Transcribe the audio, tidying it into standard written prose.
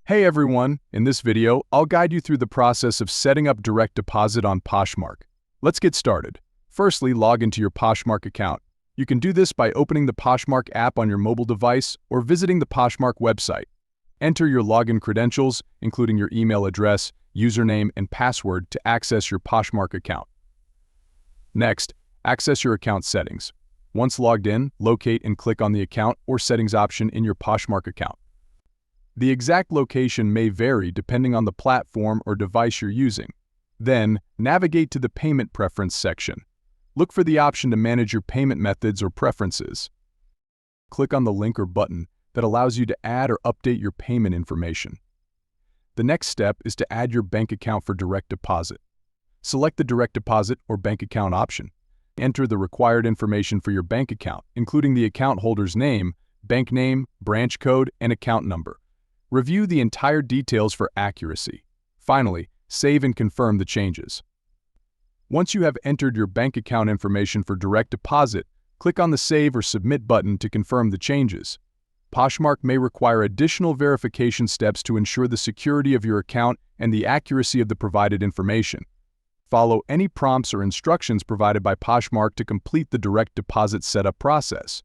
Hey everyone, in this video, I'll guide you through the process of setting up direct deposit on Poshmark. Let's get started. Firstly, log into your Poshmark account. You can do this by opening the Poshmark app on your mobile device or visiting the Poshmark website. Enter your login credentials, including your email address, username, and password to access your Poshmark account. Next, access your account settings. Once logged in, locate and click on the Account or Settings option in your Poshmark account. The exact location may vary depending on the platform or device you're using. Then, navigate to the Payment Preference section. Look for the option to manage your payment methods or preferences. Click on the link or button that allows you to add or update your payment information. The next step is to add your bank account for direct deposit. Select the direct deposit or bank account option. Enter the required information for your bank account, including the account holder's name, bank name, branch code, and account number. Review the entire details for accuracy. Finally, save and confirm the changes. Once you have entered your bank account information for direct deposit, click on the Save or Submit button to confirm the changes. Poshmark may require additional verification steps to ensure the security of your account and the accuracy of the provided information. Follow any prompts or instructions provided by Poshmark to complete the direct deposit setup process.